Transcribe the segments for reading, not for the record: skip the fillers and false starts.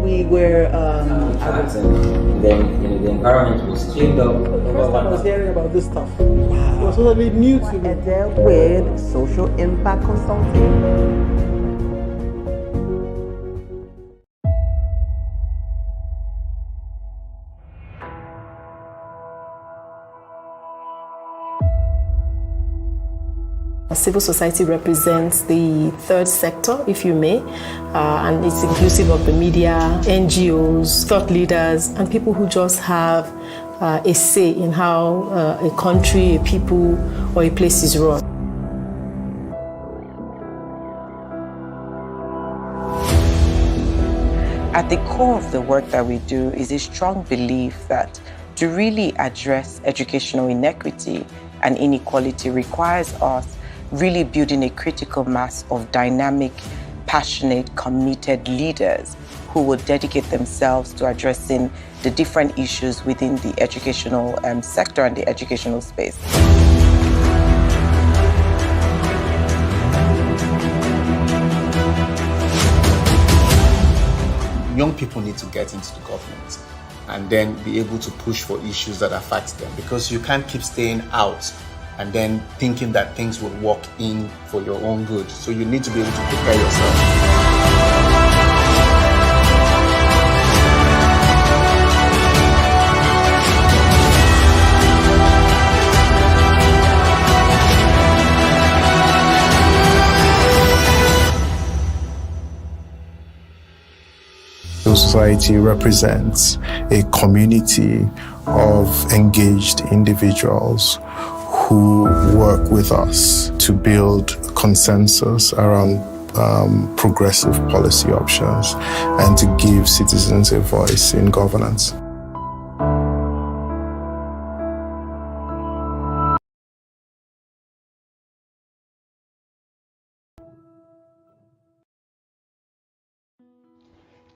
we were and then the environment was cleaned up. The first time I was hearing about this stuff. Wow. It was totally new to me. Dele with social impact consulting. Civil society represents the third sector, if you may, and it's inclusive of the media, NGOs, thought leaders, and people who just have a say in how a country, a people, or a place is run. At the core of the work that we do is a strong belief that to really address educational inequity and inequality requires us really building a critical mass of dynamic, passionate, committed leaders who will dedicate themselves to addressing the different issues within the educational sector and the educational space. Young people need to get into the government and then be able to push for issues that affect them, because you can't keep staying out and then thinking that things will work in for your own good. So you need to be able to prepare yourself. Civil society represents a community of engaged individuals who work with us to build consensus around progressive policy options and to give citizens a voice in governance.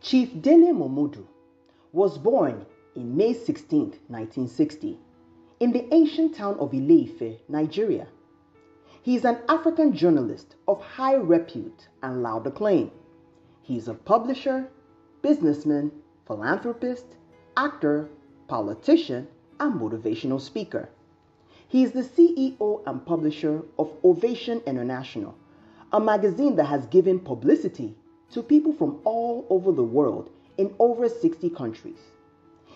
Chief Dele Momodu was born in May 16, 1960, in the ancient town of Ile-Ife, Nigeria. He is an African journalist of high repute and loud acclaim. He is a publisher, businessman, philanthropist, actor, politician, and motivational speaker. He is the CEO and publisher of Ovation International, a magazine that has given publicity to people from all over the world in over 60 countries.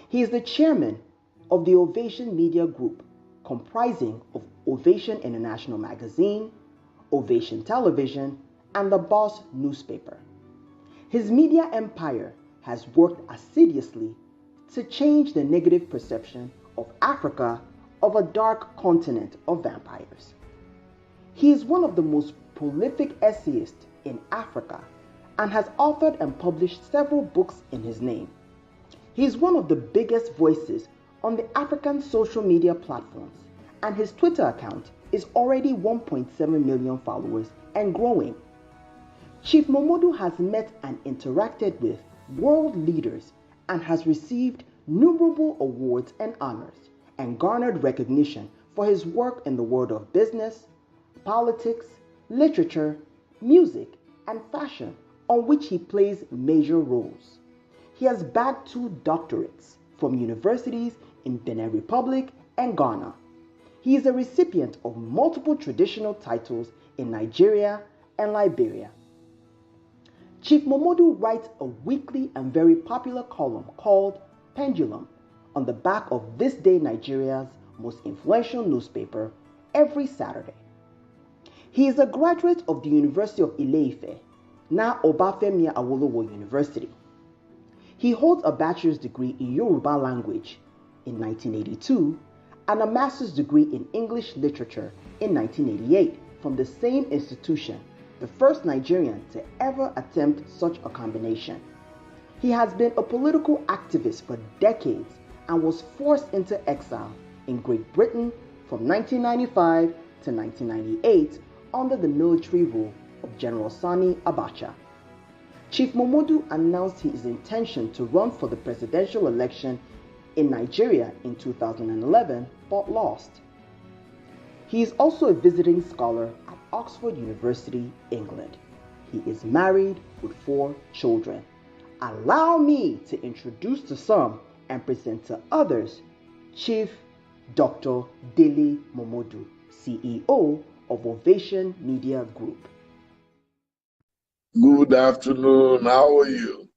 He is the chairman of the Ovation Media Group, comprising of Ovation International Magazine, Ovation Television, and the Boss newspaper. His media empire has worked assiduously to change the negative perception of Africa of a dark continent of vampires. He is one of the most prolific essayists in Africa and has authored and published several books in his name. He is one of the biggest voices on the African social media platforms, and his Twitter account is already 1.7 million followers and growing. Chief Momodu has met and interacted with world leaders and has received numerous awards and honors and garnered recognition for his work in the world of business, politics, literature, music, and fashion, on which he plays major roles. He has bagged 2 doctorates from universities in Benin Republic and Ghana. He is a recipient of multiple traditional titles in Nigeria and Liberia. Chief Momodu writes a weekly and very popular column called Pendulum on the back of This Day Nigeria's most influential newspaper every Saturday. He is a graduate of the University of Ile-Ife, now Obafemi Awolowo University. He holds a bachelor's degree in Yoruba language in 1982 and a master's degree in English literature in 1988 from the same institution, the first Nigerian to ever attempt such a combination. He has been a political activist for decades and was forced into exile in Great Britain from 1995 to 1998 under the military rule of General Sani Abacha. Chief Momodu announced his intention to run for the presidential election in Nigeria in 2011, but lost. He is also a visiting scholar at Oxford University, England. He is married with 4 children. allow me to introduce to some and present to others Chief Dr. Dele Momodu, CEO of Ovation Media Group. Good afternoon. How are you?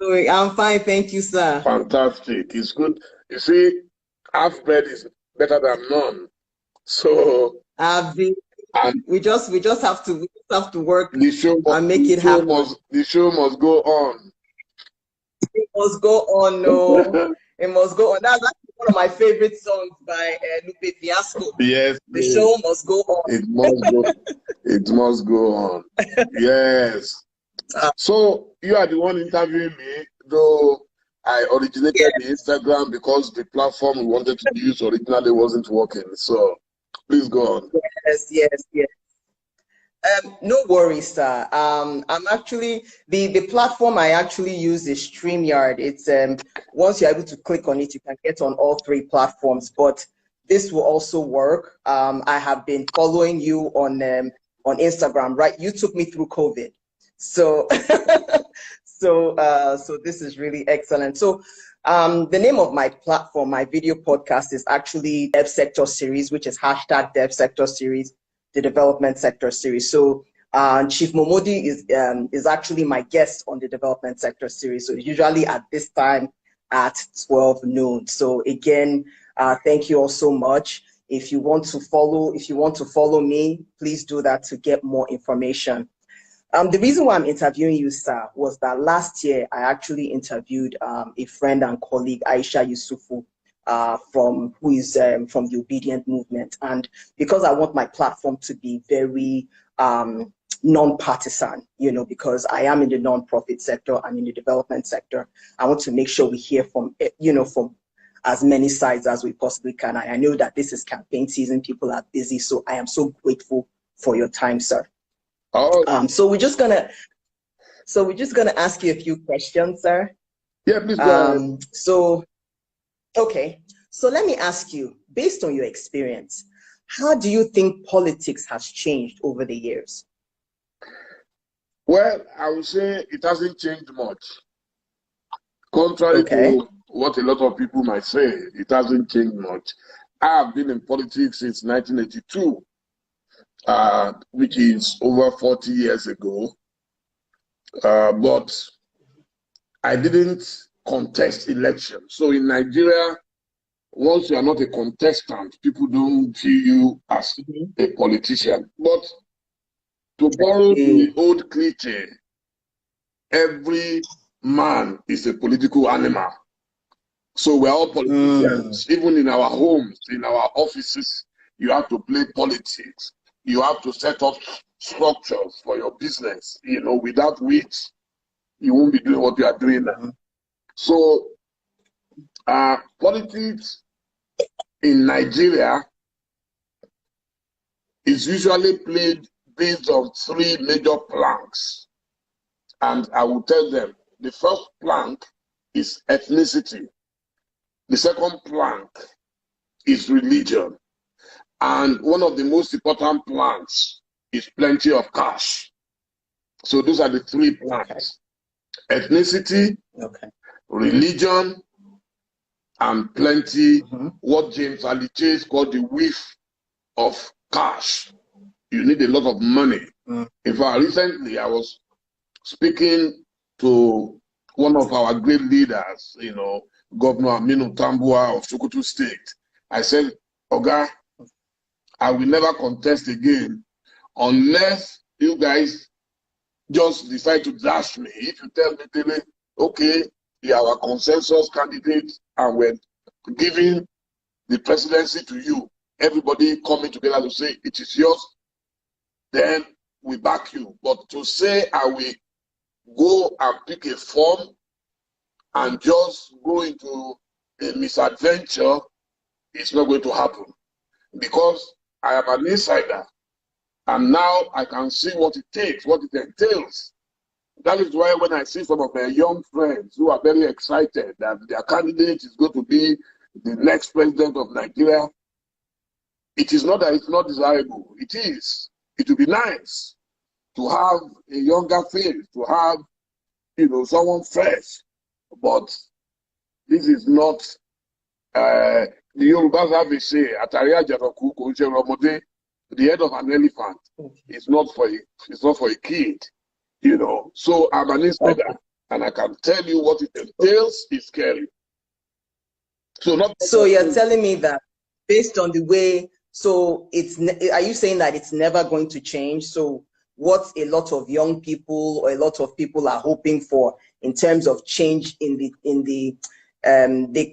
I'm fine, thank you, sir. Fantastic. It's good. You see, half bread is better than none. So we just have to work the show and make it happen. The show must go on. It must go on, no. It must go on. That's actually one of my favorite songs by Lupe Fiasco. Yes. The show must go on. It must go. It must go on. Yes. So you are the one interviewing me, though I originated the Instagram because the platform we wanted to use originally wasn't working. So please go on. Yes. No worries, sir. I'm actually the platform I actually use is StreamYard. It's once you're able to click on it, you can get on all three platforms. But this will also work. I have been following you on Instagram, right? You took me through COVID, so so this is really excellent. So the name of my platform, my video podcast, is actually Devsectorseries, which is hashtag Devsectorseries, the development sector series. So Chief Momodu is actually my guest on the development sector series. So usually at this time at 12 noon. So again, thank you all so much. If you want to follow me, please do that to get more information. The reason why I'm interviewing you, sir, was that last year I actually interviewed a friend and colleague, Aisha Yusufu, who is from the Obedient Movement. And because I want my platform to be very non-partisan, because I am in the non-profit sector and in the development sector, I want to make sure we hear from as many sides as we possibly can. I know that this is campaign season, people are busy, so I am so grateful for your time, sir. Oh. So we're just gonna ask you a few questions, sir. Yeah, please go ahead. Okay, so let me ask you, based on your experience, how do you think politics has changed over the years? Well, I would say it hasn't changed much. Contrary to what a lot of people might say, it hasn't changed much. I have been in politics since 1982, which is over 40 years ago. But I didn't contest elections. So in Nigeria, once you are not a contestant, people don't see you as a politician. But to borrow the old cliche, every man is a political animal. So we're all politicians. Even in our homes, in our offices, you have to play politics. You have to set up structures for your business, without which you won't be doing what you are doing now. So politics in Nigeria is usually played based on three major planks. And I will tell them, the first plank is ethnicity. The second plank is religion. And one of the most important planks is plenty of cash. So those are the three planks. Ethnicity, religion, and plenty, what James Ali Chase called the whiff of cash. You need a lot of money. In fact, recently I was speaking to one of our great leaders, Governor Aminu Tambua of Sokoto State. I said, Oga, I will never contest again unless you guys just decide to dash me. If you tell me, Dele, okay, you are our consensus candidate and we're giving the presidency to you, everybody coming together to say it is yours, then we back you. But to say I will go and pick a form and just go into a misadventure, it's not going to happen. Because I am an insider, and now I can see what it takes, what it entails. That is why when I see some of my young friends who are very excited that their candidate is going to be the next president of Nigeria, it is not that it's not desirable. It is. It would be nice to have a younger face, to have someone fresh. But this is not, the Yorubas have a say, "Atari Ajaroku ko nse romode," the head of an elephant is not for a kid, So I'm an insider, and I can tell you what it entails is scary. So you're telling me that based on the way, are you saying that it's never going to change? So what a lot of young people or a lot of people are hoping for in terms of change they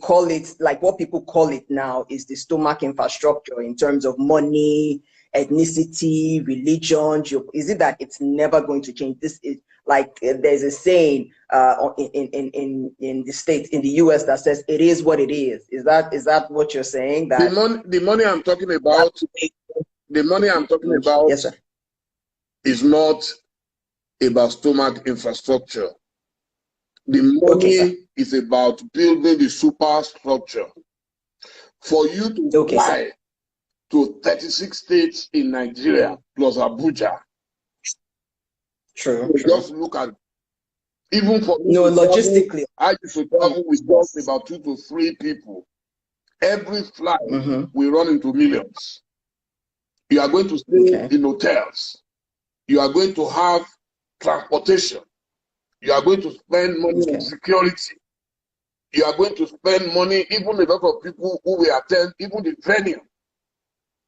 call it, like what people call it now is the stomach infrastructure in terms of money, ethnicity, religion. Is it that it's never going to change? This is like there's a saying in the States, in the US, that says it is what it is. Is that what you're saying? That the money I'm talking about, yes, sir, is not about stomach infrastructure. The money is about building the superstructure. For you to fly to 36 states in Nigeria plus Abuja. True. Just look at, even for me, logistically, I used to travel with just about 2 to 3 people. Every flight, we run into millions. You are going to stay in hotels. You are going to have transportation. You are going to spend money on security. You are going to spend money, even a lot of people who will attend, even the venue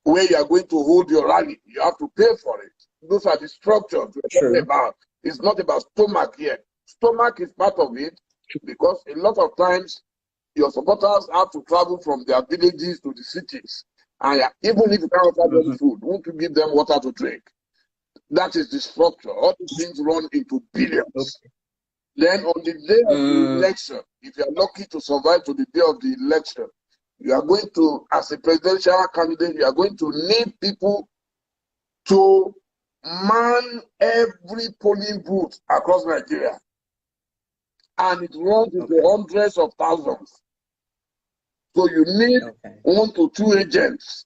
where you are going to hold your rally, you have to pay for it. Those are the structures we're talking about. It's not about stomach yet. Stomach is part of it because a lot of times your supporters have to travel from their villages to the cities. And even if you can't offer them food, won't you give them water to drink? That is the structure. All these things run into billions. Then on the day of the election, if you are lucky to survive to the day of the election, you are going to, as a presidential candidate, you are going to need people to man every polling booth across Nigeria. And it runs into hundreds of thousands. So you need 1 to 2 agents.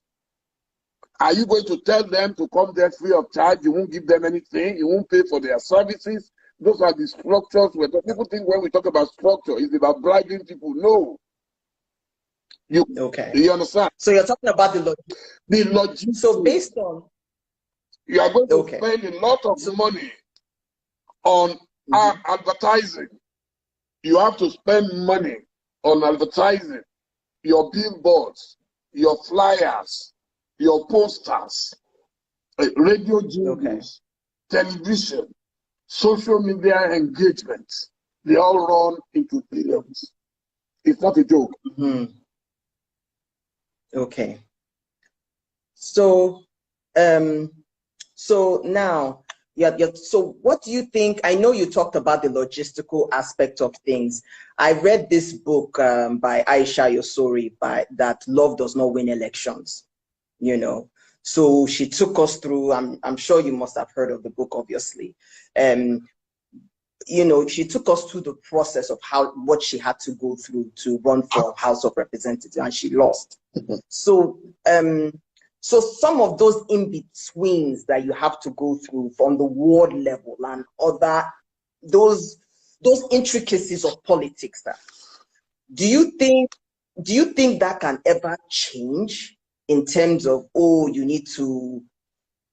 Are you going to tell them to come there free of charge? You won't give them anything. You won't pay for their services. Those are the structures. People think when we talk about structure, it's about bribing people. No. You understand? So you're talking about the logistics. So based on, you are going to spend a lot of money on advertising. You have to spend money on advertising, your billboards, your flyers, your posters, radio jingles, television, social media engagements. They all run into billions. It's not a joke. Okay. So, so now, so what do you think? I know you talked about the logistical aspect of things. I read this book by Aisha Yosori that Love Does Not Win Elections. So she took us through. I'm sure you must have heard of the book, obviously. She took us through the process of what she had to go through to run for House of Representatives, and she lost. So, so some of those in-betweens that you have to go through from the ward level and those intricacies of politics, do you think that can ever change in terms of, you need to,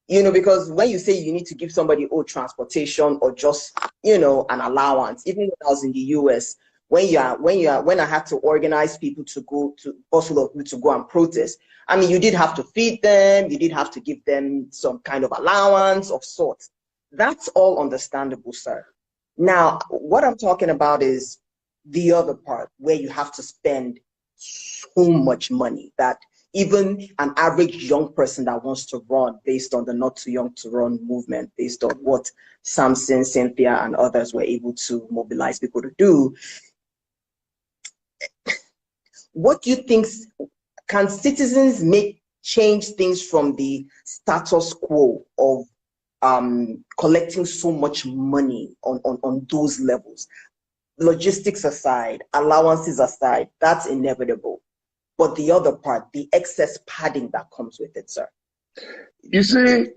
because when you say you need to give somebody transportation or just, an allowance, even when I was in the US, when I had to organize people to go to go and protest, I mean, you did have to feed them, you did have to give them some kind of allowance of sorts. That's all understandable, sir. Now, what I'm talking about is the other part where you have to spend so much money that even an average young person that wants to run, based on the Not Too Young to Run movement, based on what Samson, Cynthia, and others were able to mobilize people to do, what do you think, can citizens change things from the status quo of collecting so much money on those levels? Logistics aside, allowances aside, that's inevitable. But the other part, the excess padding that comes with it, sir. You see,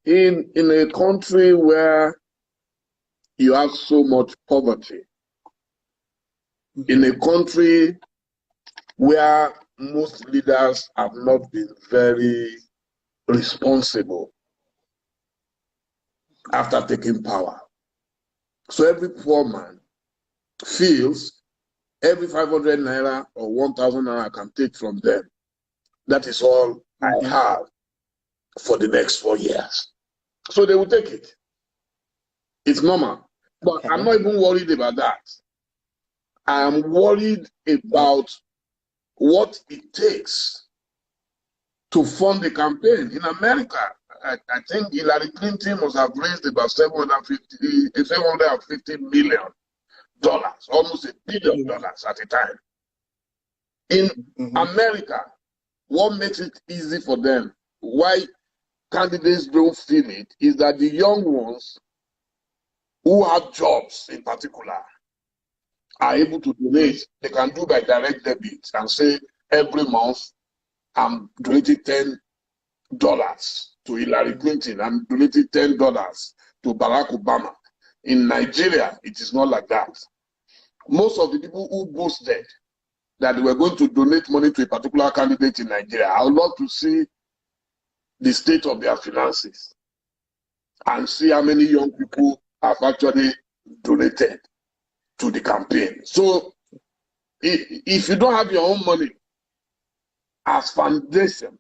in a country where you have so much poverty. In a country where most leaders have not been very responsible after taking power. So every poor man feels every 500 naira or 1,000 naira I can take from them. That is all I have for the next 4 years. So they will take it. It's normal. But I'm not even worried about that. I am worried about what it takes to fund the campaign. In America, I think Hillary Clinton must have raised about $750 million, almost $1 billion at a time. In America, what makes it easy for them, why candidates don't feel it, is that the young ones who have jobs in particular are able to donate. They can do by direct debit and say every month I'm donating $10 to Hillary Clinton, I'm donating $10 to Barack Obama. In Nigeria, it is not like that. Most of the people who boasted that they were going to donate money to a particular candidate in Nigeria, I would love to see the state of their finances and see how many young people have actually donated to the campaign. So if you don't have your own money as foundation,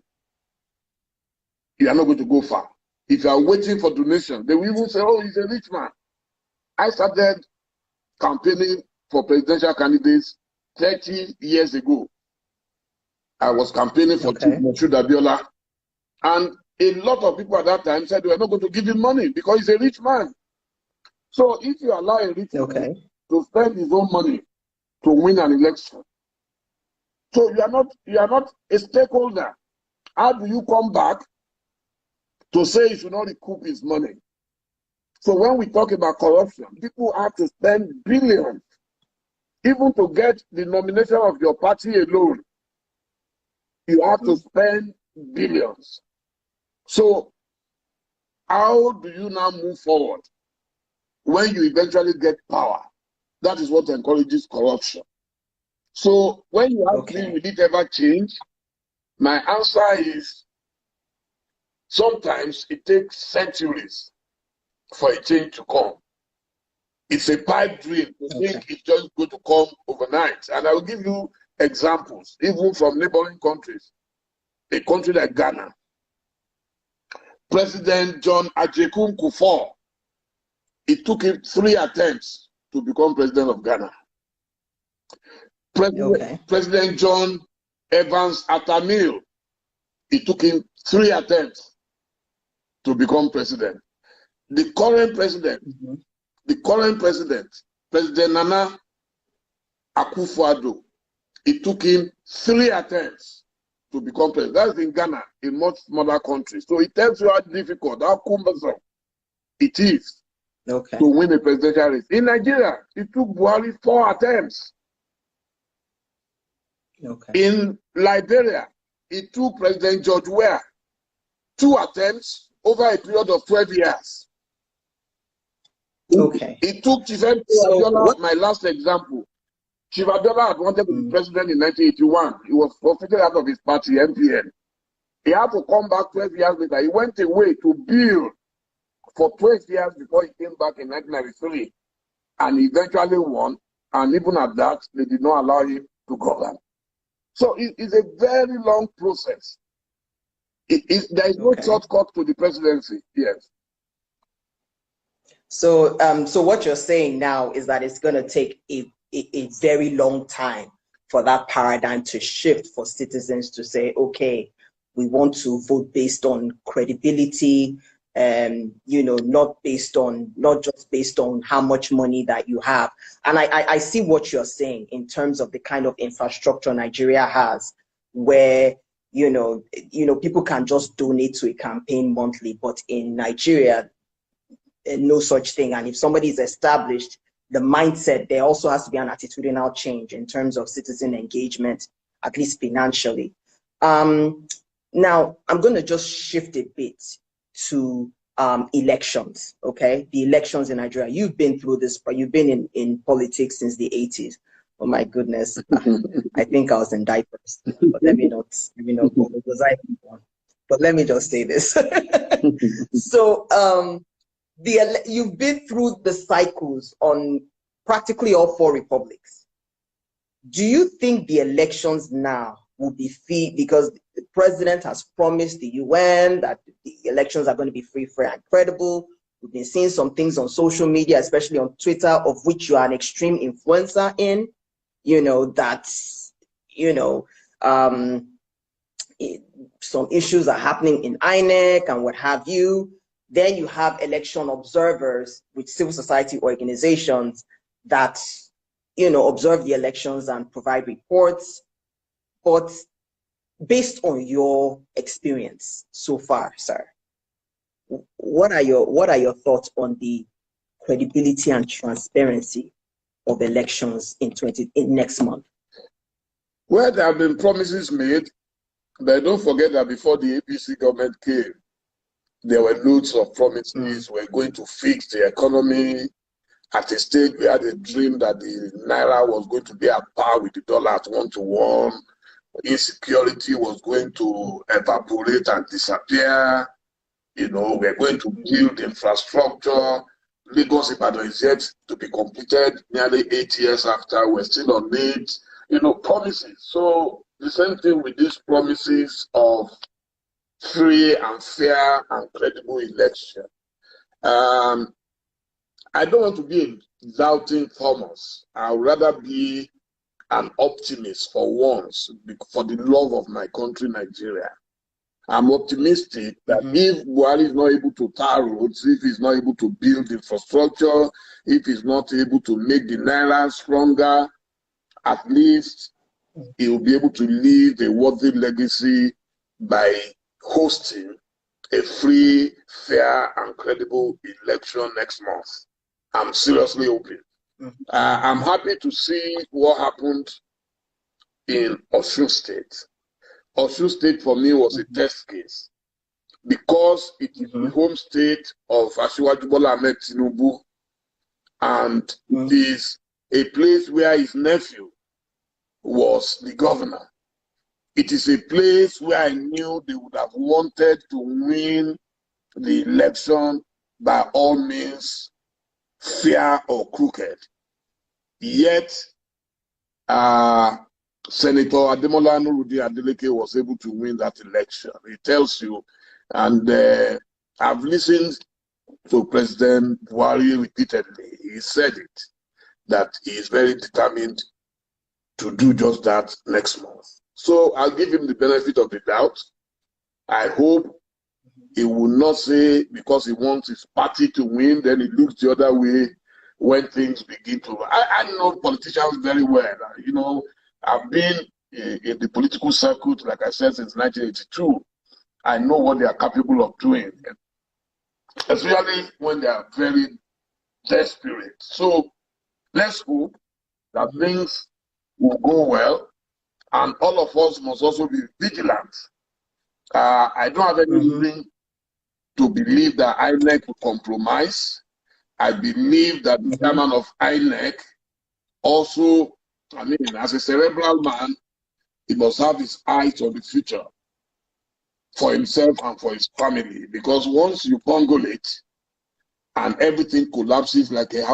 you are not going to go far. If you are waiting for donation, they will even say, oh, he's a rich man. I started campaigning for presidential candidates 30 years ago. I was campaigning for Momodu Abiola, and a lot of people at that time said they were not going to give him money because he's a rich man. So if you allow a rich man to spend his own money to win an election, so you are not a stakeholder. How do you come back to say he should not recoup his money? So when we talk about corruption, people have to spend billions, even to get the nomination of your party alone. You have to spend billions. So how do you now move forward when you eventually get power? That is what encourages corruption. So when you ask me, will it ever change? My answer is sometimes it takes centuries for a change to come. It's a pipe dream to think it's just going to come overnight. And I will give you examples, even from neighboring countries. A country like Ghana. President John Ajekun Kufuor, it took him 3 attempts to become president of Ghana. President John Evans Atamil, it took him 3 attempts to become president. The current president, President Nana Akufo-Addo, it took him 3 attempts to become president. That's in Ghana, in much smaller countries. So it tells you how difficult, how cumbersome it is to win a presidential race. In Nigeria, it took Buhari 4 attempts. In Liberia, it took President George Weah 2 attempts over a period of 12 years. It took Chief Abiola, my last example. Chief Abiola had wanted to be president in 1981. He was frustrated out of his party, MPN. He had to come back 12 years later. He went away to build for 12 years before he came back in 1993. And he eventually won. And even at that, they did not allow him to govern. So it's a very long process. There is no shortcut to the presidency. Yes. So, so what you're saying now is that it's going to take a very long time for that paradigm to shift, for citizens to say, okay, we want to vote based on credibility, you know, not just based on how much money that you have. And I see what you're saying in terms of the kind of infrastructure Nigeria has, where you know people can just donate to a campaign monthly, but in Nigeria, no such thing. And if somebody is established, the mindset, there also has to be an attitudinal change in terms of citizen engagement, at least financially. Now, I'm going to just shift a bit to elections, okay? The elections in Nigeria. You've been through this, but you've been in politics since the 80s. Oh my goodness. I think I was in diapers, but let me not go because I born. But let me just say this. So you've been through the cycles on practically all four republics. Do you think the elections now will be free, because the president has promised the UN that the elections are going to be free, fair, and credible? We've been seeing some things on social media, especially on Twitter, of which you are an extreme influencer in, some issues are happening in INEC and what have you. Then you have election observers with civil society organizations that, observe the elections and provide reports. But based on your experience so far, sir, what are your thoughts on the credibility and transparency of elections in next month? Well, there have been promises made, but don't forget that before the APC government came, there were loads of promises. We're going to fix the economy. At a stage, we had a dream that the naira was going to be at par with the dollar at 1-to-1. Insecurity was going to evaporate and disappear. We're going to build infrastructure. Lagos Ibadan is yet to be completed nearly 8 years after. We're still on it. Promises. So the same thing with these promises of free and fair and credible election. I don't want to be a doubting Thomas. I would rather be an optimist for once, for the love of my country, Nigeria. I'm optimistic that if Buhari is not able to tar roads, if he's not able to build infrastructure, if he's not able to make the naira stronger, at least he will be able to leave a worthy legacy by hosting a free, fair, and credible election next month. I'm seriously hoping. I'm happy to see what happened in Osun State. Osun State for me was a test case because it is the home state of Asiwaju Bola Ahmed Tinubu, and it is a place where his nephew was the governor. It is a place where I knew they would have wanted to win the election by all means, fair or crooked. Yet, Senator Ademola Nurudi Adeleke was able to win that election. It tells you, and I've listened to President Buhari repeatedly. He said it, that he is very determined to do just that next month. So I'll give him the benefit of the doubt. I hope he will not say because he wants his party to win, then he looks the other way when things begin to. I know politicians very well. I've been in the political circuit, like I said, since 1982. I know what they are capable of doing, especially when they are very desperate. So let's hope that things will go well, and all of us must also be vigilant. I don't have any reason to believe that INEC will compromise. I believe that the chairman of INEC also, as a cerebral man, he must have his eyes on the future for himself and for his family. Because once you bungle it and everything collapses like a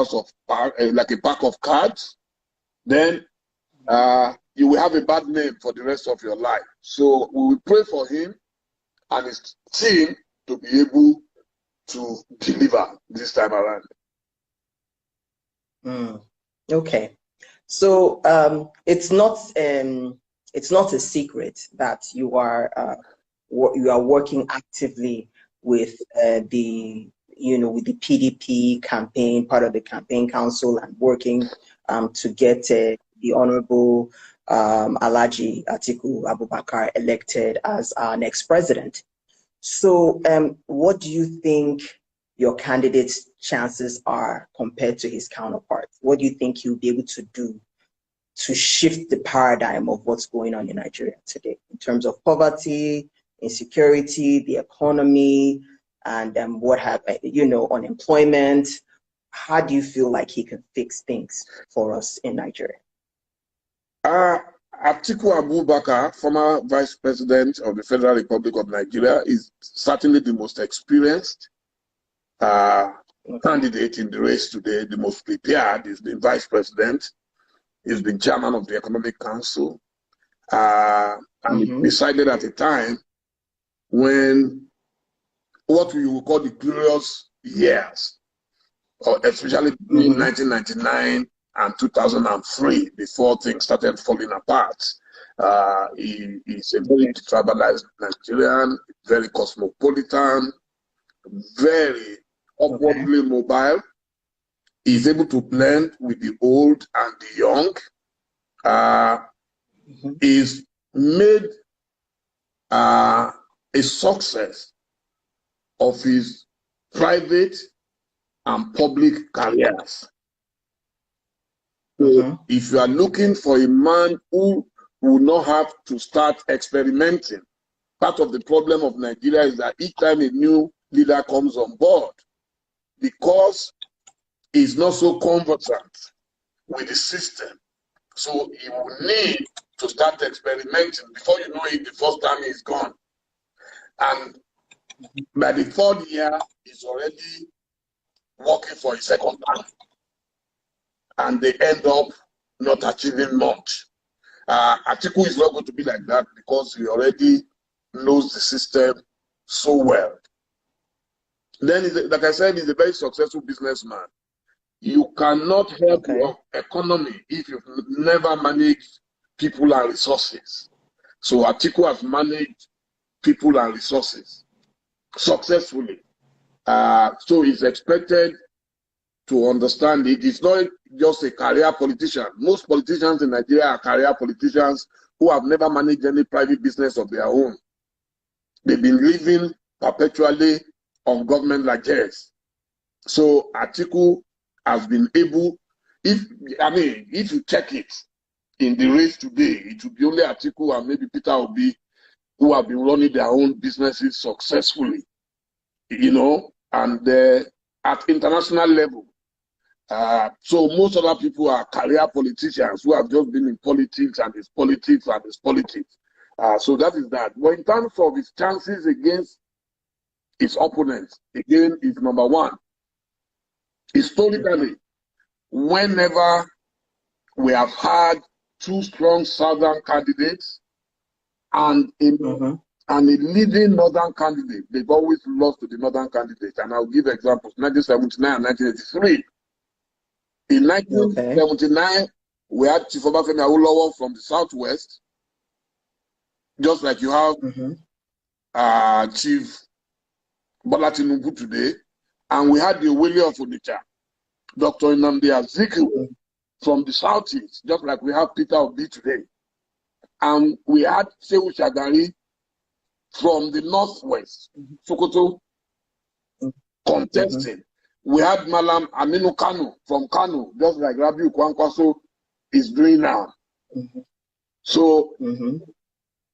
pack of cards, then you will have a bad name for the rest of your life. So we will pray for him and his team to be able to deliver this time around. Okay, so it's not a secret that you are working actively with the PDP campaign, part of the campaign council, and working to get the Honorable Alhaji Atiku Abubakar elected as our next president. So what do you think your candidate's chances are compared to his counterparts? What do you think he'll be able to do to shift the paradigm of what's going on in Nigeria today in terms of poverty, insecurity, the economy, and what have unemployment. How do you feel like he can fix things for us in Nigeria? Atiku Abubakar, former Vice President of the Federal Republic of Nigeria, is certainly the most experienced candidate in the race today, the most prepared. He's been Vice President, he's been Chairman of the Economic Council, and he decided at a time when what we would call the glorious years, or especially in 1999 and 2003, before things started falling apart. He's a very tribalized Nigerian, very cosmopolitan, very upwardly mobile. He's able to blend with the old and the young. He's made a success of his private and public careers. So if you are looking for a man who will not have to start experimenting, part of the problem of Nigeria is that each time a new leader comes on board, because he's not so conversant with the system, so he will need to start experimenting. Before you know it, the first time he's gone. And by the third year, he's already working for a second time. And they end up not achieving much. Atiku is not going to be like that because he already knows the system so well. Then, like I said, he's a very successful businessman. You cannot help your economy if you've never managed people and resources. So Atiku has managed people and resources successfully. So he's expected to understand it. It's not just a career politician. Most politicians in Nigeria are career politicians who have never managed any private business of their own. They've been living perpetually on government largesse. So Atiku has been able, if you check it in the race today, it will be only Atiku and maybe Peter Obi who have been running their own businesses successfully, and at international level. So most other people are career politicians who have just been in politics and it's politics and it's politics. So that is that. But in terms of his chances against his opponents, again, is number one. Historically, whenever we have had two strong southern candidates and a leading northern candidate, they've always lost to the northern candidate. And I'll give examples: 1979 and 1983. In 1979, we had Chief Obafemi Awolowo from the southwest, just like you have Chief Bola Tinubu today, and we had the Owele of Onitsha, Dr. Nnamdi Azikiwe from the southeast, just like we have Peter Obi today, and we had Shehu Shagari from the northwest, Sokoto, contesting. We had Malam Aminu Kano from Kano, just like Rabiu Kwankwaso is doing now. So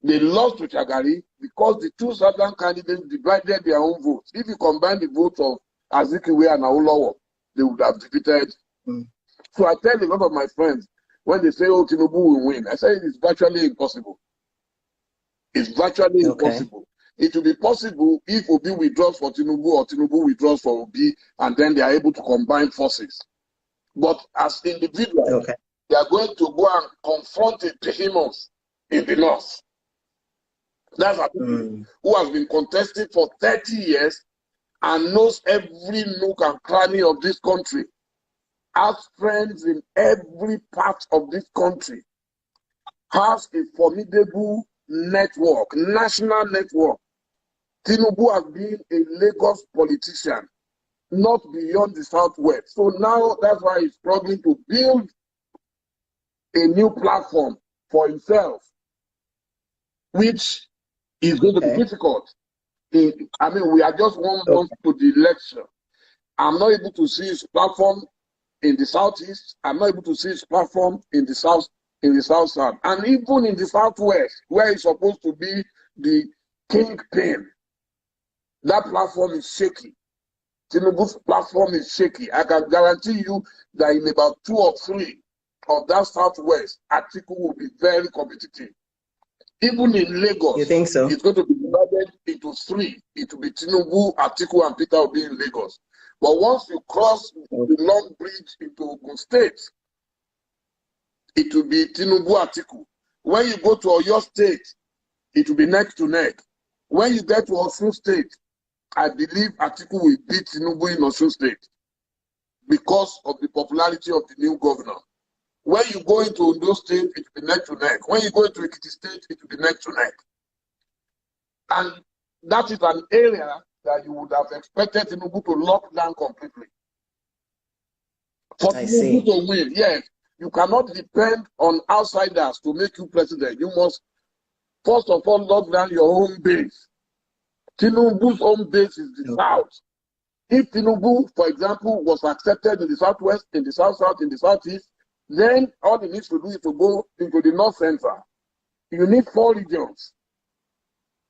they lost to Shagari because the two southern candidates divided their own votes. If you combine the votes of Azikiwe and Awolowo, they would have defeated. So I tell a lot of my friends, when they say, oh, Tinubu will win, I say it's virtually impossible. It's virtually impossible. It will be possible if Obi withdraws for Tinubu or Tinubu withdraws for Obi, and then they are able to combine forces. But as individuals, they are going to go and confront a behemoth in the north. That's a people who has been contesting for 30 years and knows every nook and cranny of this country, has friends in every part of this country, has a formidable network, national network. Tinubu has been a Lagos politician, not beyond the southwest. So now that's why he's struggling to build a new platform for himself, which is going to be difficult. We are just 1 month to the election. I'm not able to see his platform in the southeast. I'm not able to see his platform in the south, south, and even in the southwest, where he's supposed to be the kingpin. That platform is shaky. Tinubu's platform is shaky. I can guarantee you that in about 2 or 3 of that Southwest, Atiku will be very competitive. Even in Lagos, you think so? It's going to be divided into 3. It will be Tinubu, Atiku, and Peter Obi in Lagos. But once you cross the long bridge into Ogun State, it will be Tinubu, Atiku. When you go to Oyo State, it will be neck to neck. When you get to Osun State, I believe Atiku will beat Tinubu in Osun State because of the popularity of the new governor. When you go into Ondo State, it will be neck to neck. When you go into Ekiti State, it will be neck to neck. And that is an area that you would have expected Tinubu to lock down completely. For Tinubu to win, yes, you cannot depend on outsiders to make you president. You must, first of all, lock down your own base. Tinubu's home base is the South. If Tinubu, for example, was accepted in the Southwest, in the South-South, in the Southeast, then all he needs to do is to go into the North Central. You need 4 regions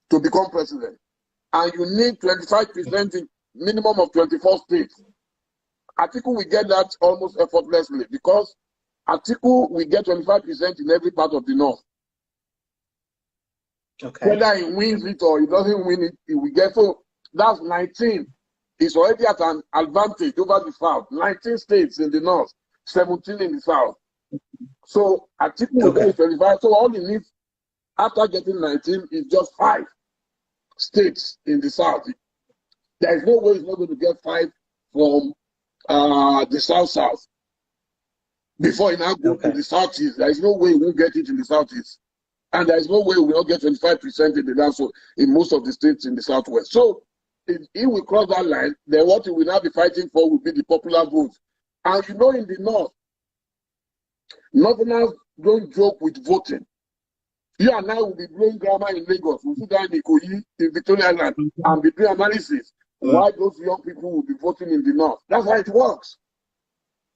to become president. And you need 25% in minimum of 24 states. Atiku will get that almost effortlessly because Atiku will get 25% in every part of the North. Okay. Whether he wins it or he doesn't win it, he will get. So that's 19. He's already at an advantage over the South. 19 states in the North, 17 in the South. So Atiku will get 25. So all he needs after getting 19 is just 5 states in the South. There is no way he's not going to get 5 from the South-South before he now goes to the Southeast. There is no way he won't get it in the Southeast. And there is no way we will not get 25% in the North, so in most of the states in the Southwest. So if he will cross that line, then what he will now be fighting for will be the popular vote. And you know, in the North, Northerners don't joke with voting. You and I will be blowing grammar in Lagos, we'll sit down in Ikoyi, in Victoria Island, and be doing analysis why those young people will be voting in the North. That's how it works.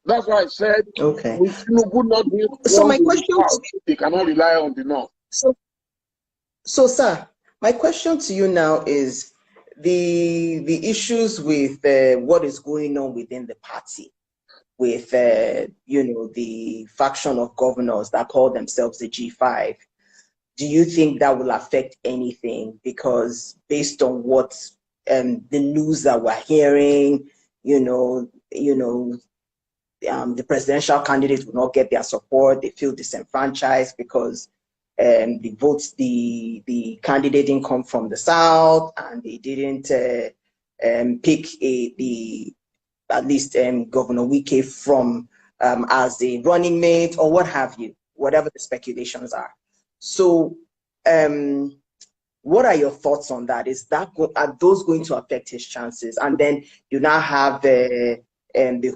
That's why I said, with Tinubu not being so my question, he cannot rely on the North. So, sir, my question to you now is the issues with what is going on within the party, with the faction of governors that call themselves the G5. Do you think that will affect anything? Because based on what the news that we're hearing, the presidential candidates will not get their support. They feel disenfranchised because the candidate didn't come from the South, and they didn't pick at least Governor Wike from as a running mate or what have you, whatever the speculations are. So, what are your thoughts on that? Are those going to affect his chances? And then you now have the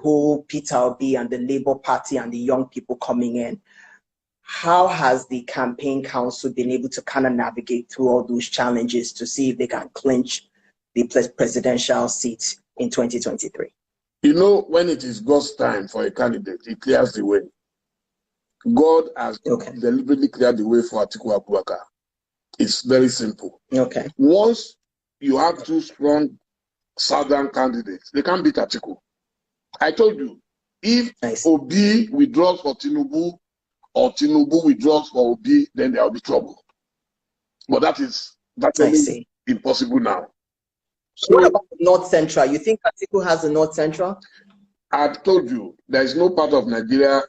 whole Peter Obi and the Labour Party and the young people coming in. How has the campaign council been able to kind of navigate through all those challenges to see if they can clinch the presidential seat in 2023? You know, when it is God's time for a candidate, he clears the way. God has deliberately cleared the way for Atiku Abubakar. It's very simple. Once you have 2 strong Southern candidates, they can't beat Atiku. I told you, if Obi withdraws for Tinubu or Tinubu withdraws for Obi, then there will be trouble. But that's impossible now. So what about North Central? You think Atiku has a North Central? I've told you, there is no part of Nigeria.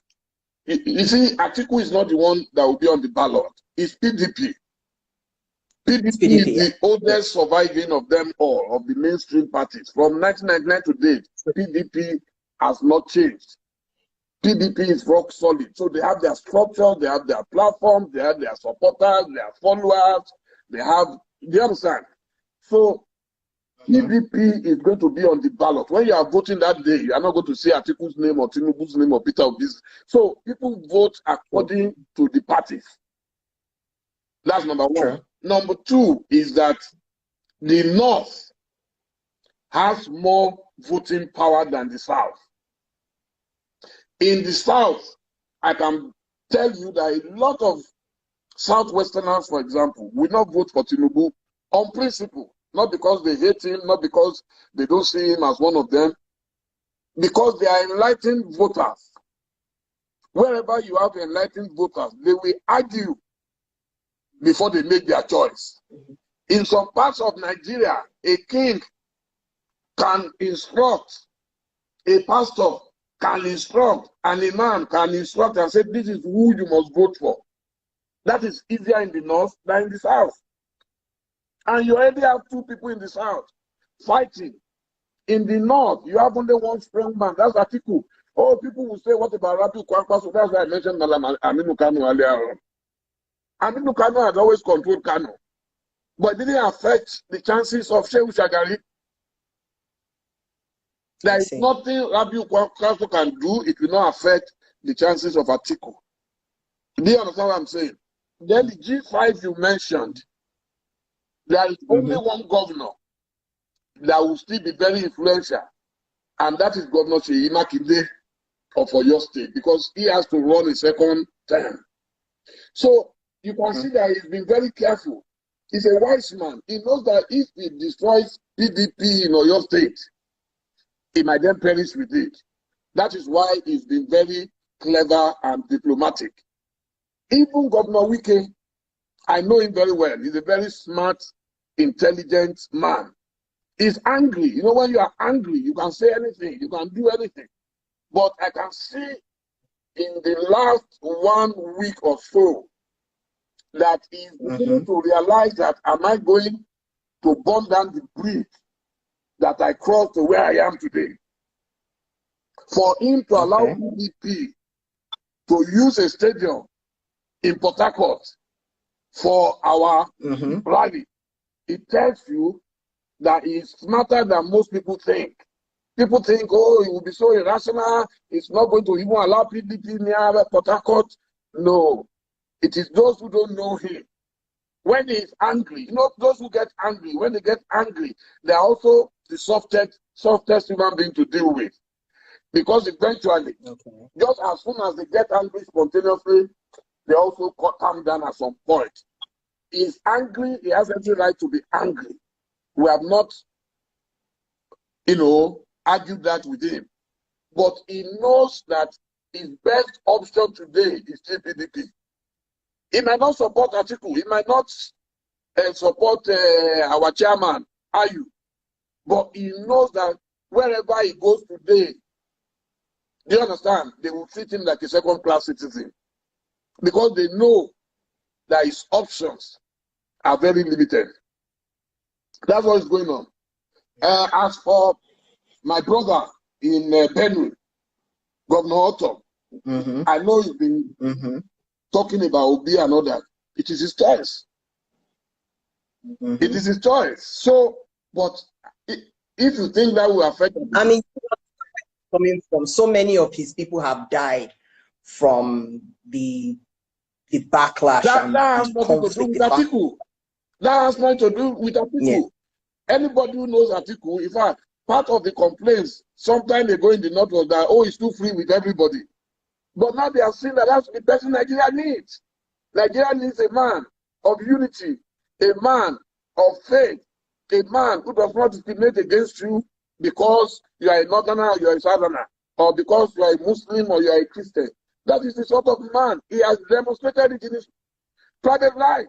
You see, Atiku is not the one that will be on the ballot. It's PDP. PDP is the oldest surviving of them all, of the mainstream parties. From 1999 to date, PDP has not changed. PDP is rock solid. So they have their structure, they have their platform, they have their supporters, their followers, they have, do you understand? So PDP is going to be on the ballot. When you are voting that day, you are not going to say Atiku's name or Tinubu's name or Peter Obi's. So people vote according to the parties. That's number one. Sure. Number 2 is that the North has more voting power than the South. In the South, I can tell you that a lot of Southwesterners, for example, will not vote for Tinubu on principle. not because they hate him, not because they don't see him as one of them, because they are enlightened voters. Wherever you have enlightened voters, they will argue before they make their choice. In some parts of Nigeria, a king can instruct, a pastor can instruct, and a man can instruct and say, this is who you must vote for. That is easier in the north than in the south. And you already have two people in the south fighting. In the north, you have only one strong man. That's Atiku. Oh, people will say, what about Rabiu Kwankwaso? That's why I mentioned Malam Aminu Kano earlier on. Aminu Kano had always controlled Kano. But it didn't affect the chances of Shehu Shagari. There is nothing Rabiu Kwankwaso can do. It will not affect the chances of Atiku. Do you understand what I'm saying? Then the G5 you mentioned, there is only one governor that will still be very influential, and that is Governor Seyi Makinde of Oyo State, because he has to run a second term. So you can see that he's been very careful. He's a wise man. He knows that if he destroys PDP in Oyo State, he might then perish with it. That is why he's been very clever and diplomatic. Even Governor Wike, I know him very well. He's a very smart, intelligent man. He's angry. You know, when you are angry, you can say anything, you can do anything. But I can see in the last 1 week or so that he's beginning to realize that, am I going to burn down the bridge that I crossed to where I am today? For him to allow PDP to use a stadium in Port Harcourt for our rally, it tells you that he's smarter than most people think. People think, oh, it will be so irrational, it's not going to even allow PDP near Port Harcourt. No, it is those who don't know him. When he is angry, you know, those who get angry, when they get angry, they are also the softest human being to deal with. Because eventually, just as soon as they get angry spontaneously, they also calm down at some point. He's angry, he has every right to be angry. We have not, you know, argued that with him. But he knows that his best option today is still PDP. He might not support Atiku, he might not support our chairman, Ayu. But he knows that wherever he goes today, do you understand? They will treat him like a second-class citizen. Because they know that his options are very limited. That's what is going on. As for my brother in Benue, Governor Otto, I know he's been talking about Obi and all that. It is his choice. It is his choice. So, but if you think that will affect him, I mean, coming from so many of his people have died from the backlash. That has nothing to do with Atiku. That has nothing to do with Atiku. Yeah. Anybody who knows Atiku, in fact, part of the complaints sometimes they go in the north was that, oh, he's too free with everybody. But now they have seen that that's the person Nigeria needs. Nigeria needs a man of unity, a man of faith, a man who does not discriminate against you because you are a northerner or you are a southerner, or because you are a Muslim or you are a Christian. That is the sort of man. He has demonstrated it in his private life.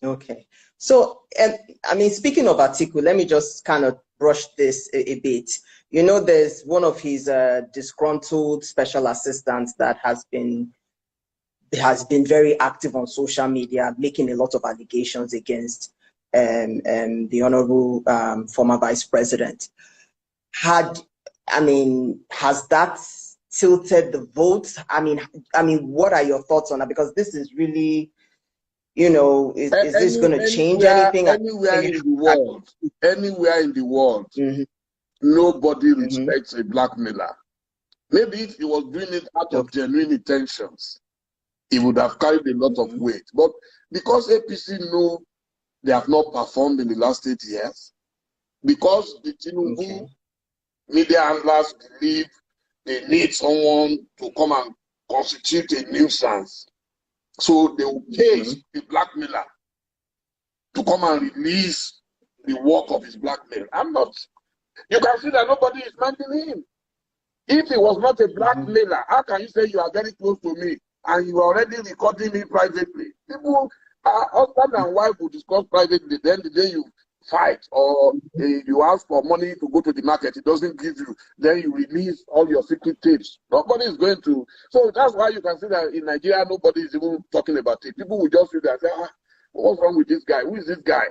Okay. So, I mean, speaking of Atiku, let me just kind of brush this a bit. You know, there's one of his disgruntled special assistants that has been very active on social media, making a lot of allegations against the honorable former vice president. Has that tilted the vote? I mean, what are your thoughts on that? Because this is really, you know, is this going to change anything? Anywhere in the world, nobody respects a blackmailer. Maybe if he was doing it out of genuine intentions, he would have carried a lot of weight. But because APC know they have not performed in the last 8 years, because the Tinubu media handlers believe they need someone to come and constitute a nuisance, so they will case the blackmailer. to come and release the work of his blackmail. I'm not. You can see that nobody is minding him. If he was not a blackmailer, how can you say you are very close to me and you are already recording me privately? People, husband and wife will discuss privately. Then the day you fight or you ask for money to go to the market, it doesn't give you. Then you release all your secret tapes. Nobody is going to. So that's why you can see that in Nigeria, nobody is even talking about it. People will just sit there and say, what's wrong with this guy? Who is this guy?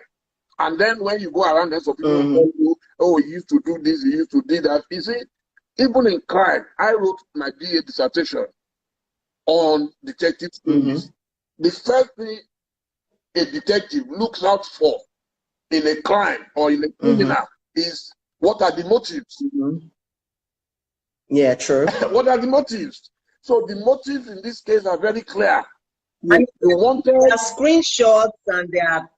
And then when you go around, then some people will tell you, oh, he used to do this, he used to do that. You see, even in crime, I wrote my BA dissertation on detective stories. The first thing a detective looks out for in a crime or in a criminal is what are the motives? Yeah, true. What are the motives? So the motives in this case are very clear. And You wanted there are screenshots and there are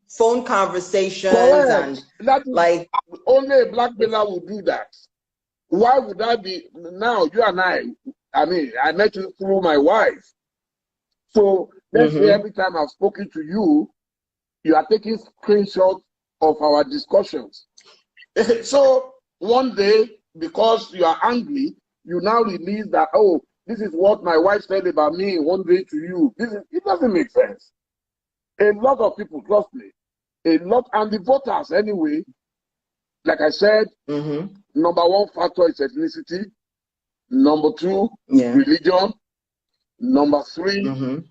phone conversations and that is, like only a blackmailer will do that. Why would that be? Now you and I mean, I met you through my wife. So let's say every time I've spoken to you, you are taking screenshots of our discussions. So one day, because you are angry, you now release that, oh, this is what my wife said about me one day to you. It doesn't make sense. A lot of people, trust me, a lot, and the voters anyway, like I said, number one factor is ethnicity. Number two, religion. Number three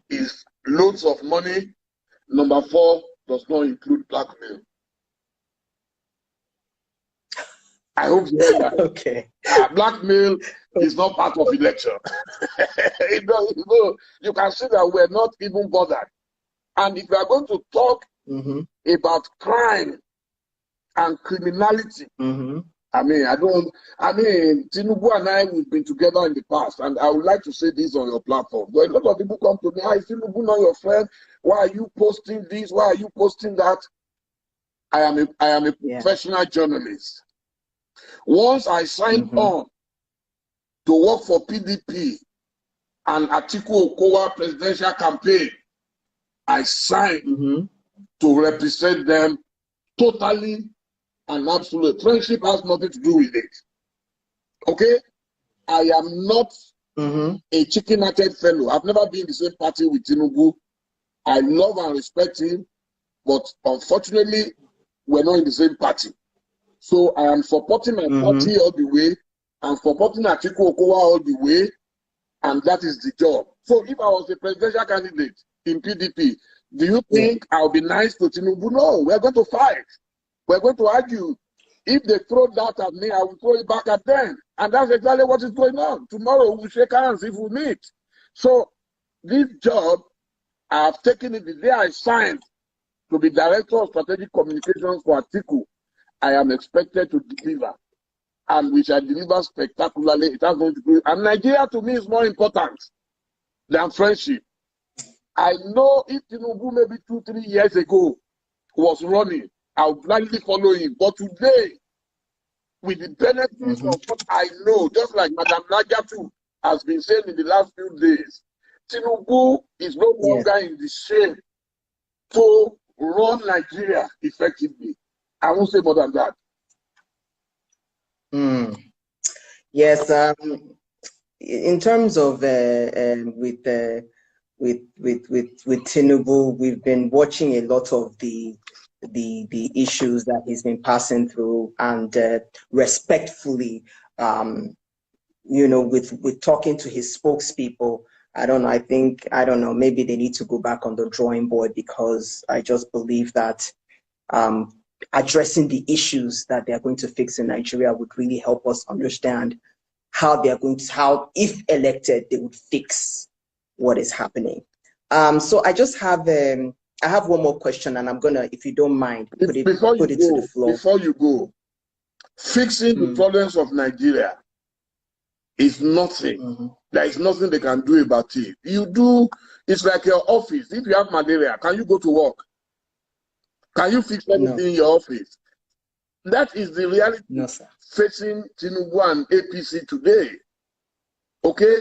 is loads of money. Number four does not include blackmail. I hope you heard that. Okay. Blackmail is not part of election. You can see that we're not even bothered. And if we are going to talk about crime and criminality, I mean, Tinubu and I, we've been together in the past, and I would like to say this on your platform. But a lot of people come to me, is Tinubu not your friend? Why are you posting this? Why are you posting that? I am a professional journalist. Once I signed on to work for PDP and Atiku Okowa presidential campaign, I signed to represent them totally and absolutely. Friendship has nothing to do with it. Okay? I am not a chicken-hearted fellow. I've never been in the same party with Tinubu. I love and respect him, but unfortunately, we're not in the same party. So I am supporting my party all the way. I'm supporting Atiku Okowa all the way, and that is the job. So if I was a presidential candidate in PDP, do you think I'll be nice to Tinubu? No, we're going to fight. We're going to argue. If they throw that at me, I will throw it back at them. And that's exactly what is going on. Tomorrow we'll shake hands if we meet. So this job, I have taken it the day I signed to be Director of Strategic Communications for Atiku. I am expected to deliver. And we shall deliver spectacularly. It has nothing to do. And Nigeria to me is more important than friendship. I know if Tinubu maybe 2-3 years ago was running, I would gladly follow him. But today, with the benefits of what I know, just like Madam Najatu has been saying in the last few days, Tinubu is no longer in the shape to run Nigeria effectively. I won't say more than that. Yes, in terms of with Tinubu, we've been watching a lot of the issues that he's been passing through, and respectfully, with talking to his spokespeople, I don't know, maybe they need to go back on the drawing board, because I just believe that addressing the issues that they're going to fix in Nigeria would really help us understand how if elected, they would fix what is happening. So I just have I have one more question, and I'm gonna, if you don't mind, put it to the floor. Before you go, fixing the problems of Nigeria is nothing. There is nothing they can do about it. It's like your office. If you have malaria, can you go to work? Can you fix anything in your office? That is the reality facing Tinubu and APC today. Okay?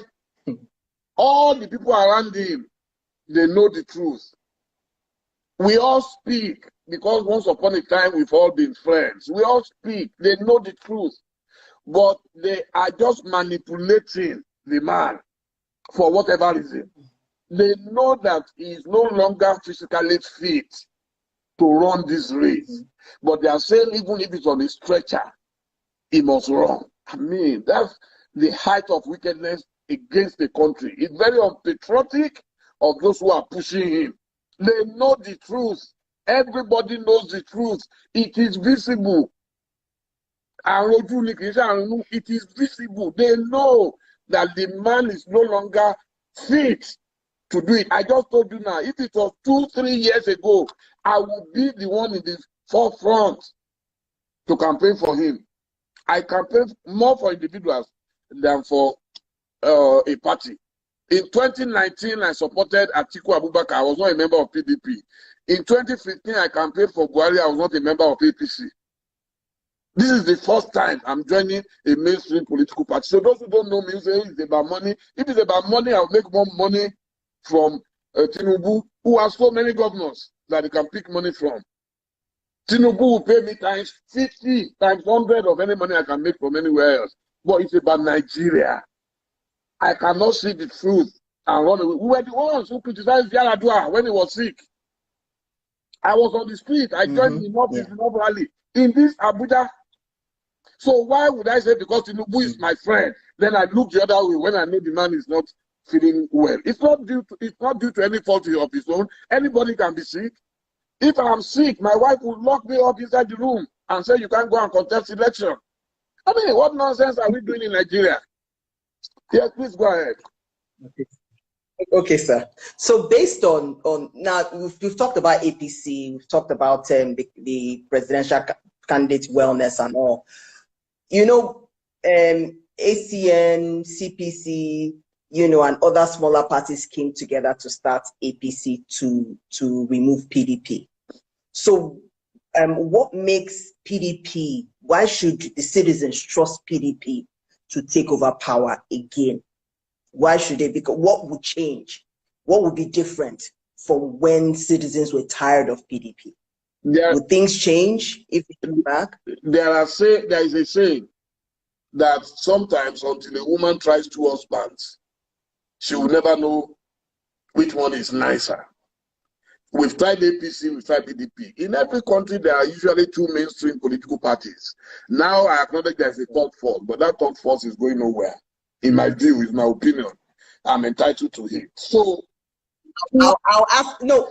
All the people around him, they know the truth. We all speak because once upon a time we've all been friends. We all speak. They know the truth. But they are just manipulating the man for whatever reason. They know that he is no longer physically fit to run this race. But they are saying even if it's on a stretcher, he must run. I mean, that's the height of wickedness against the country. It's very unpatriotic of those who are pushing him. They know the truth. Everybody knows the truth. It is visible. It is visible. They know that the man is no longer fit to do it. I just told you now, if it was 2-3 years ago, I would be the one in the forefront to campaign for him. I campaign more for individuals than for a party. In 2019, I supported Atiku Abubakar. I was not a member of PDP. In 2015, I campaigned for Buhari. I was not a member of APC. This is the first time I'm joining a mainstream political party. So those who don't know me say it's about money. If it's about money, I'll make more money from Tinubu, who has so many governors that he can pick money from. Tinubu will pay me times 50, times 100 of any money I can make from anywhere else. But it's about Nigeria. I cannot see the truth and run away. We were the ones who criticized Yaradua when he was sick. I was on the street. I joined him up in rally in this Abuja. So why would I say because Tinubu is my friend, then I look the other way when I know the man is not feeling well? It's not due to any fault of his own. Anybody can be sick. If I'm sick, my wife will lock me up inside the room and say you can't go and contest election. I mean, what nonsense are we doing in Nigeria? Yes, please go ahead. Okay, sir. So based on now, we've talked about APC, we've talked about the presidential candidate wellness and all. You know, ACN, CPC, you know, and other smaller parties came together to start APC to remove PDP. So what makes PDP, why should the citizens trust PDP to take over power again? Why should they? Because what would change? What would be different from when citizens were tired of PDP? Would things change if we come back? There is a saying that sometimes until a woman tries 2 husbands, she will never know which one is nicer. We've tried APC, we've tried PDP. In every country, there are usually 2 mainstream political parties. Now I acknowledge there's a third force, but that third force is going nowhere. In my view, in my opinion, I'm entitled to it. So I'll ask. No,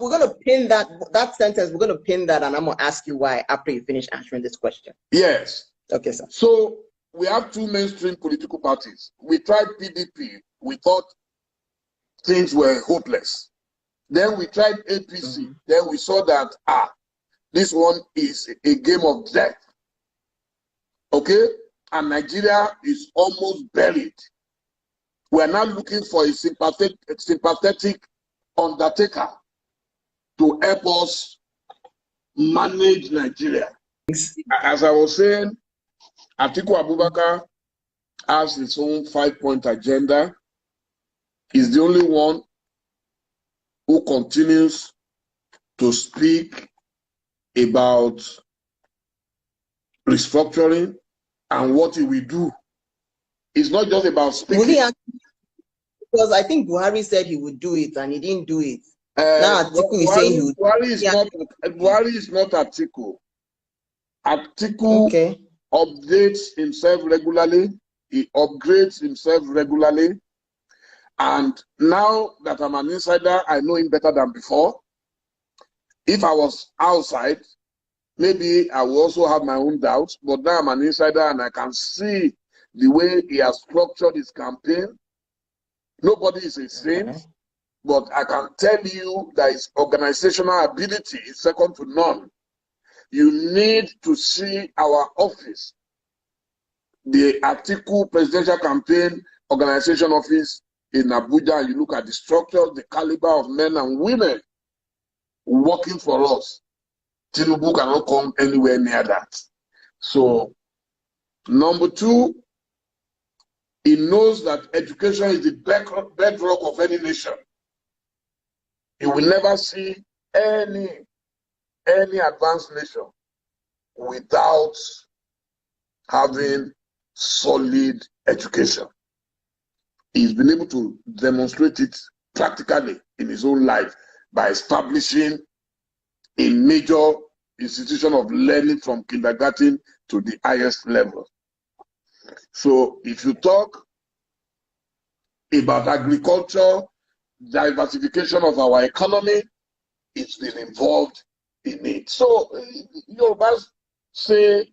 we're going to pin that sentence. We're going to pin that, and I'm going to ask you why after you finish answering this question. Yes. Okay, sir. So we have 2 mainstream political parties. We tried PDP. We thought things were hopeless. Then we tried APC. Then we saw that this one is a game of death. Okay. And Nigeria is almost buried. We are now looking for a sympathetic undertaker to help us manage Nigeria. As I was saying, Atiku Abubakar has his own 5-point agenda. He's the only one who continues to speak about restructuring and what he will do. It's not just about speaking. Because I think Buhari said he would do it and he didn't do it. Now Atiku is saying he would. Buhari is not Atiku. Atiku updates himself regularly. He upgrades himself regularly. And now that I'm an insider, I know him better than before. If I was outside, maybe I will also have my own doubts, but now I'm an insider and I can see the way he has structured his campaign. Nobody is a saint, but I can tell you that his organizational ability is second to none. You need to see our office, the Atiku Presidential Campaign Organization Office in Abuja, and you look at the structure, the caliber of men and women working for us. Tinubu cannot come anywhere near that. So, number 2, he knows that education is the bedrock of any nation. He will never see any any advanced nation without having solid education. He's been able to demonstrate it practically in his own life by establishing a major institution of learning from kindergarten to the highest level. So if you talk about agriculture, diversification of our economy, it's been involved in it. So Yorubas say,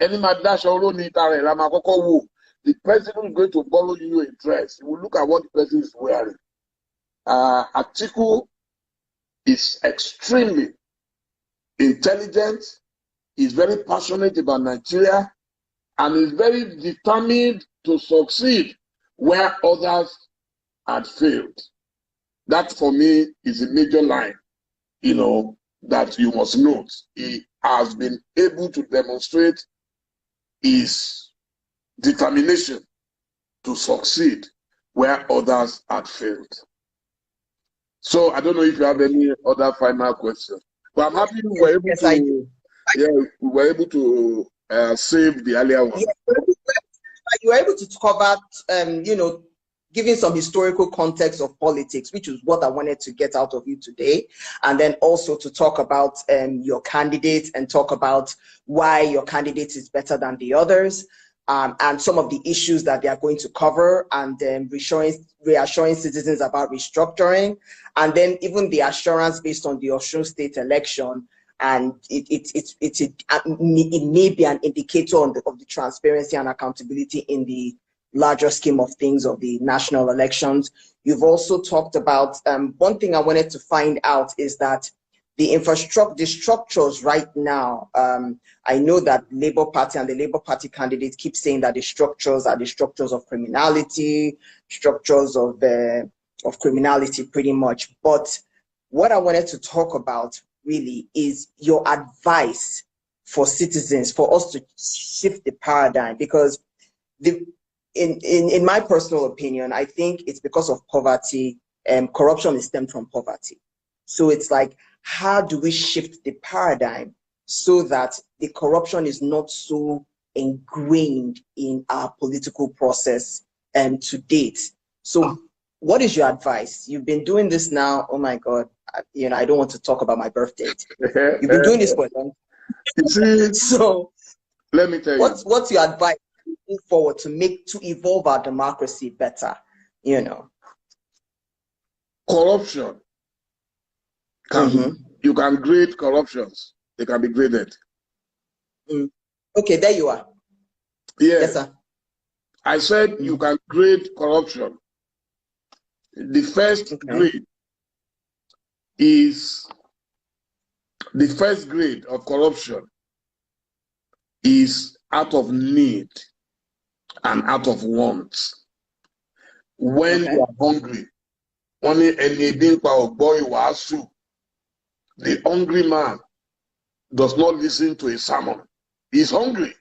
the president is going to borrow you a dress. You will look at what the president is wearing. Atiku is extremely intelligent, is very passionate about Nigeria, and is very determined to succeed where others had failed. That for me is a major line, that you must note. He has been able to demonstrate his determination to succeed where others had failed. So I don't know if you have any other final questions, but I'm happy we were able to save the earlier one. Yes, you were able to cover, giving some historical context of politics, which is what I wanted to get out of you today. And then also to talk about your candidate and talk about why your candidate is better than the others, and some of the issues that they are going to cover, and reassuring citizens about restructuring, and then even the assurance based on the Osun State election. And it may be an indicator of the transparency and accountability in the larger scheme of things of the national elections. You've also talked about, one thing I wanted to find out is that the structures right now, I know that Labour Party and the Labour Party candidates keep saying that the structures are the structures of criminality, structures of criminality pretty much. But what I wanted to talk about really is your advice for citizens, for us to shift the paradigm, because in my personal opinion, I think it's because of poverty, and corruption is stemmed from poverty. So it's like, how do we shift the paradigm so that the corruption is not so ingrained in our political process to date? So what is your advice? You've been doing this now, oh my God, I don't want to talk about my birth date. You've been doing this for a long time. So let me tell you. What's your advice moving forward to evolve our democracy better? Corruption. You can grade corruptions. They can be graded. Okay, there you are. Yeah. Yes, sir. I said you can grade corruption. The first grade of corruption is out of need and out of want. When you are hungry, the hungry man does not listen to a sermon. He's hungry.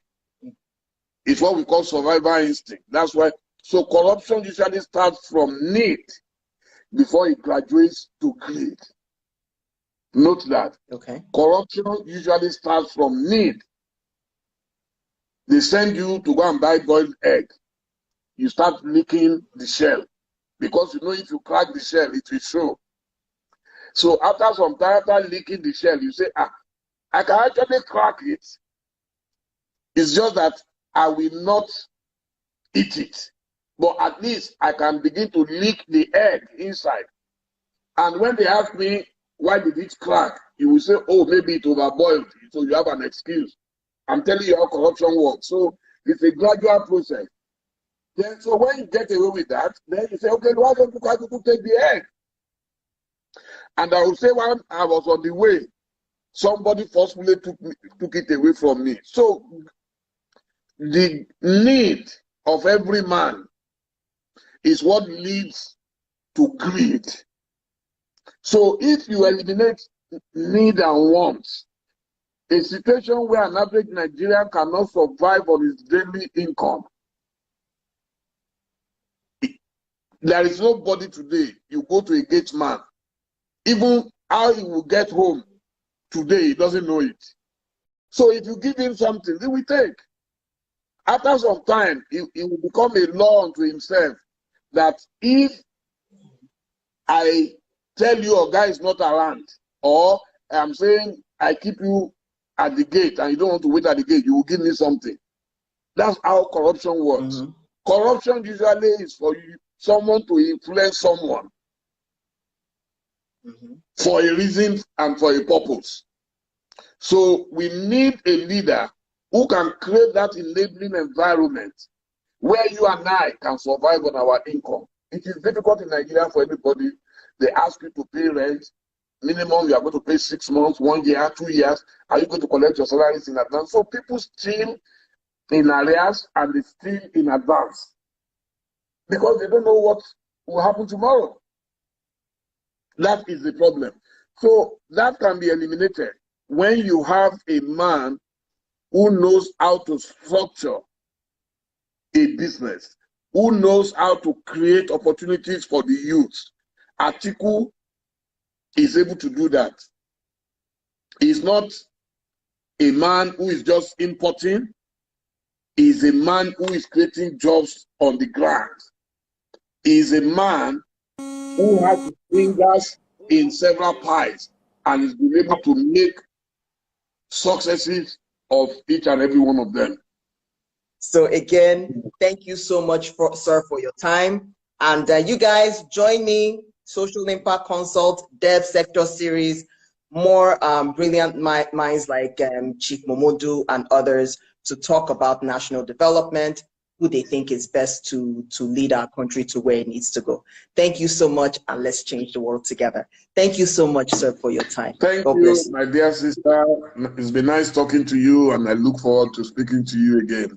It's what we call survival instinct. That's why. So corruption usually starts from need before it graduates to greed. Note that. Okay. Corruption usually starts from need. They send you to go and buy boiled egg. You start licking the shell, because if you crack the shell, it will show. So after some time, after licking the shell, you say, I can actually crack it. It's just that I will not eat it. But at least I can begin to lick the egg inside. And when they ask me, why did it crack? You will say, oh, maybe it overboiled. So you have an excuse. I'm telling you how corruption works. So it's a gradual process. Then, so when you get away with that, then you say, okay, why don't you take the egg? And I will say, when I was on the way, somebody forcefully took it away from me. So the need of every man is what leads to greed. So if you eliminate need and want, a situation where an average Nigerian cannot survive on his daily income, there is nobody today. You go to a gate man, even how he will get home today, he doesn't know it. So if you give him something, he will take. After some time, it will become a law unto himself that if I tell you a guy is not around, or I'm saying I keep you at the gate and you don't want to wait at the gate, you will give me something. That's how corruption works. Mm-hmm. Corruption usually is for someone to influence someone for a reason and for a purpose. So we need a leader who can create that enabling environment where you and I can survive on our income. It is difficult in Nigeria for anybody. They ask you to pay rent. Minimum, you are going to pay 6 months, 1 year, 2 years. Are you going to collect your salaries in advance? So people steal in arrears and they steal in advance because they don't know what will happen tomorrow. That is the problem. So that can be eliminated when you have a man who knows how to structure a business, who knows how to create opportunities for the youth. Atiku is able to do that. He's not a man who is just importing. He's a man who is creating jobs on the ground. He's a man who has his fingers in several pies and has been able to make successes of each and every one of them. So again, thank you so much, sir, for your time. And you guys join me, Social Impact Consult, Dev Sector Series, more brilliant minds like Chief Momodu and others to talk about national development, who they think is best to lead our country to where it needs to go. Thank you so much, and let's change the world together. Thank you so much, sir, for your time. Thank God you, bless you, my dear sister. It's been nice talking to you, and I look forward to speaking to you again.